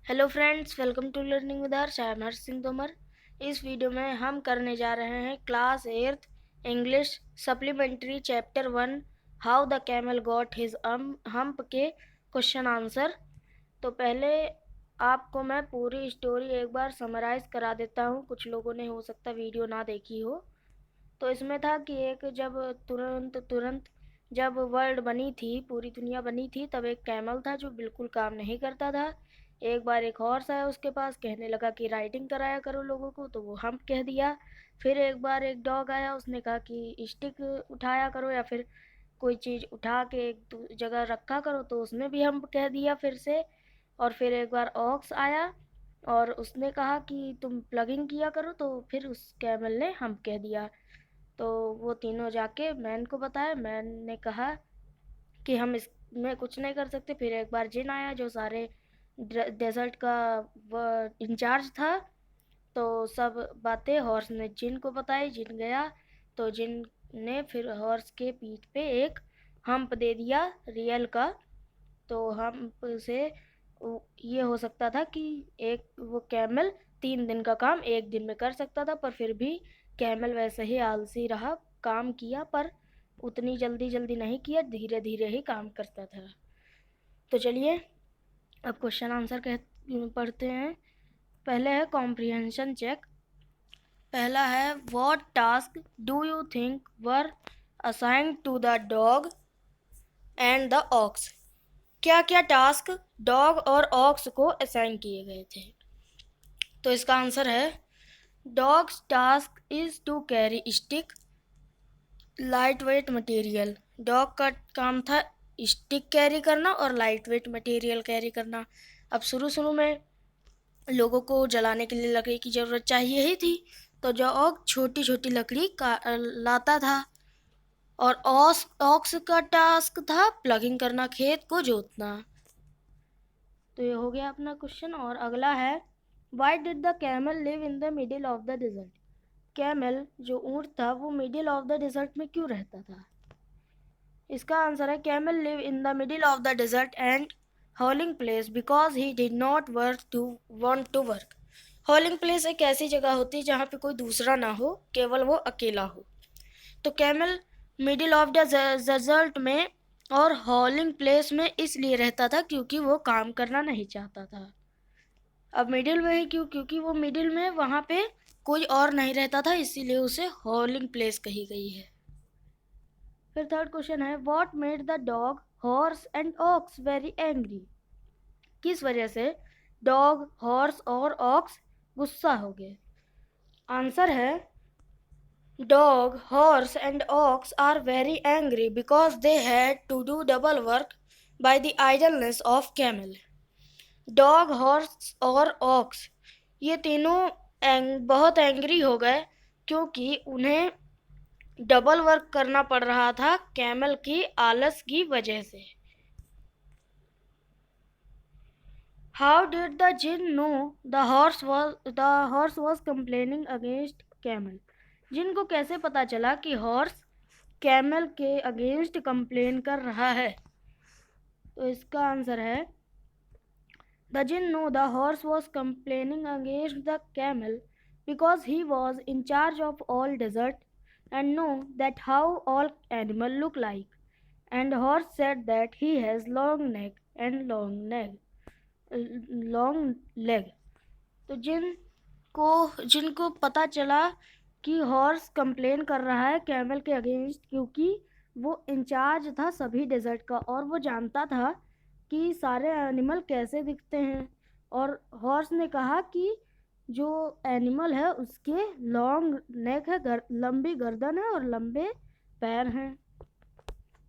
Hello friends, welcome to learning with R. I am Harsh Singh Tomar. इस video में हम करने जा रहे हैं class 8th English supplementary chapter 1 how the camel got his hump के क्वेश्चन आंसर। तो पहले आपको मैं पूरी स्टोरी एक बार समराइज करा देता हूँ। कुछ लोगों ने हो सकता वीडियो ना देखी हो। तो इसमें था कि एक जब तुरंत जब वर्ल्ड बनी थी, पूरी दुनिया बनी थी, तब एक कैमल था जो बिल्कुल काम नहीं करता था। एक बार एक हॉर्स आया उसके पास, कहने लगा कि राइडिंग कराया करो लोगों को, तो वो हम्प कह दिया। फिर एक बार एक डॉग आया, उसने कहा कि स्टिक उठाया करो या फिर कोई चीज़ उठा के एक जगह रखा करो, तो उसने भी हम्प कह दिया फिर से। और फिर एक बार ऑक्स आया और उसने कहा कि तुम प्लगिंग किया करो, तो फिर उस कैमल ने हम्प कह दिया। तो वो तीनों जाके मैन को बताया। मैन ने कहा कि हम इसमें कुछ नहीं कर सकते। फिर एक बार जिन आया जो सारे डेजर्ट का वो इंचार्ज था। तो सब बातें हॉर्स ने जिन को बताई। जिन गया तो जिन ने फिर हॉर्स के पीठ पे एक हम्प दे दिया रियल का। तो हम्प से ये हो सकता था कि एक वो कैमल 3 दिन का काम एक दिन में कर सकता था, पर फिर भी कैमल वैसे ही आलसी रहा। काम किया पर उतनी जल्दी जल्दी नहीं किया, धीरे धीरे ही काम करता था। तो चलिए अब क्वेश्चन आंसर पढ़ते हैं। पहले है कॉम्प्रिहेंशन चेक। पहला है what task do you think were assigned to the dog and the ox. क्या क्या टास्क डॉग और ऑक्स को असाइन किए गए थे। तो इसका आंसर है dog's task is to carry stick light weight material. Dog का काम था स्टिक कैरी करना और लाइट वेट मटेरियल कैरी करना। अब शुरू शुरू में लोगों को जलाने के लिए लकड़ी की ज़रूरत चाहिए ही थी, तो डॉग छोटी छोटी लकड़ी का लाता था। और ऑक्स का टास्क था प्लगिंग करना, खेत को जोतना। तो ये हो गया अपना क्वेश्चन। और अगला है why did the camel live in the middle of the dessert. Camel जो ऊँट था वो मिडिल ऑफ द डिजर्ट में क्यों रहता था। इसका आंसर है camel live in the middle of the desert and howling place because he did not want to work. Howling place एक ऐसी जगह होती है जहाँ पे कोई दूसरा ना हो, केवल वो अकेला हो। तो camel middle of the desert में और हॉलिंग प्लेस में इसलिए रहता था क्योंकि वो काम करना नहीं चाहता था। अब मिडिल में ही क्यों, क्योंकि वो मिडिल में वहाँ पे कोई और नहीं रहता था, इसीलिए उसे हॉलिंग प्लेस कही गई है। फिर थर्ड क्वेश्चन है what made the dog horse and ox very angry. किस वजह से डॉग, हॉर्स और ऑक्स गुस्सा हो गए। आंसर है dog, horse and ox are very angry because they had to do double work by the idleness of camel. Dog, horse और ox ये तीनों बहुत एंग्री हो गए क्योंकि उन्हें डबल वर्क करना पड़ रहा था कैमल की आलस की वजह से। How did the jinn know the horse was complaining against camel. Jinn को कैसे पता चला कि हॉर्स कैमल के अगेंस्ट कंप्लेन कर रहा है। तो इसका आंसर है the jinn know the horse was complaining against the camel because he was in charge of all desert and know that how all animal look like. And horse said that he has long neck and long leg. तो जिनको पता चला कि horse complain कर रहा है camel के against क्योंकि वो इंचार्ज था सभी डेजर्ट का और वो जानता था कि सारे एनिमल कैसे दिखते हैं। और हॉर्स ने कहा कि जो एनिमल है उसके लॉन्ग नेक है, लंबी गर्दन है और लंबे पैर हैं।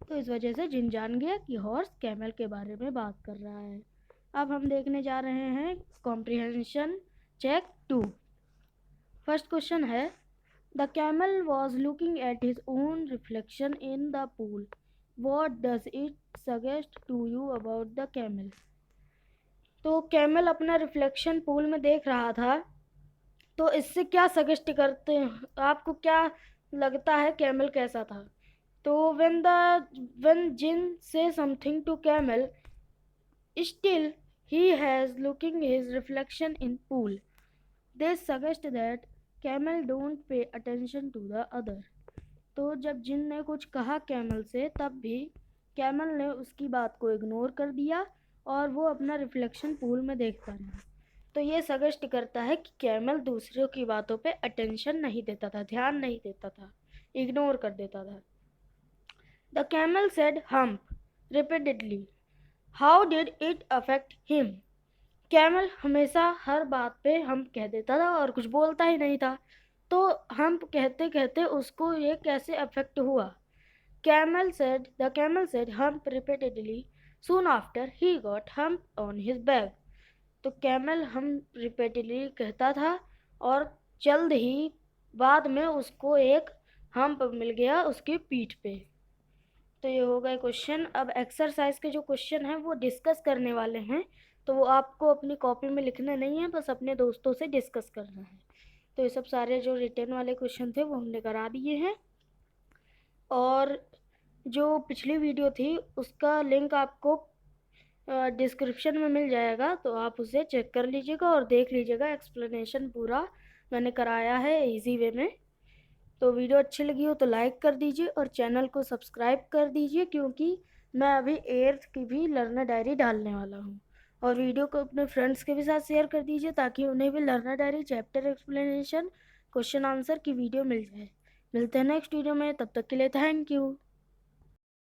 तो इस वजह से जिन जान गया कि हॉर्स कैमल के बारे में बात कर रहा है। अब हम देखने जा रहे हैं कॉम्प्रिहेंशन चेक 2। फर्स्ट क्वेश्चन है the camel was looking at his own reflection in the pool. What does it suggest to you about the camel. तो कैमल अपना रिफ्लेक्शन पूल में देख रहा था, तो इससे क्या सजेस्ट करते हैं, आपको क्या लगता है कैमल कैसा था। तो when जिन से something to camel, still he has looking his reflection in pool. They suggest that camel don't pay attention to the other. तो जब जिन ने कुछ कहा कैमल से, तब भी कैमल ने उसकी बात को इग्नोर कर दिया और वो अपना रिफ्लेक्शन पूल में देखता रहा। तो ये सजेस्ट करता है कि कैमल दूसरों की बातों पे अटेंशन नहीं देता था, ध्यान नहीं देता था, इग्नोर कर देता था। The camel said hump repeatedly. How did it affect him? Camel हमेशा हर बात पे हम कह देता था और कुछ बोलता ही नहीं था, तो हम कहते कहते उसको ये कैसे अफेक्ट हुआ? The camel said hump repeatedly. Soon after he got hump on his back. तो कैमल हम रिपीटेडली कहता था और जल्द ही बाद में उसको एक हम्प मिल गया उसकी पीठ पे। तो ये हो गए क्वेश्चन। अब एक्सरसाइज के जो क्वेश्चन हैं वो डिस्कस करने वाले हैं, तो वो आपको अपनी कॉपी में लिखने नहीं है, बस अपने दोस्तों से डिस्कस करना है। तो ये सब सारे जो रिटन वाले क्वेश्चन थे वो हमने करा दिए हैं, और जो पिछली वीडियो थी उसका लिंक आपको डिस्क्रिप्शन में मिल जाएगा, तो आप उसे चेक कर लीजिएगा और देख लीजिएगा। एक्सप्लेनेशन पूरा मैंने कराया है इजी वे में। तो वीडियो अच्छी लगी हो तो लाइक कर दीजिए और चैनल को सब्सक्राइब कर दीजिए, क्योंकि मैं अभी 8th की भी लर्नर डायरी डालने वाला हूँ। और वीडियो को अपने फ्रेंड्स के भी साथ शेयर कर दीजिए ताकि उन्हें भी learner diary, chapter explanation, question answer की वीडियो मिल जाए। मिलते हैं नेक्स्ट वीडियो में, तब तक के लिए थैंक यू।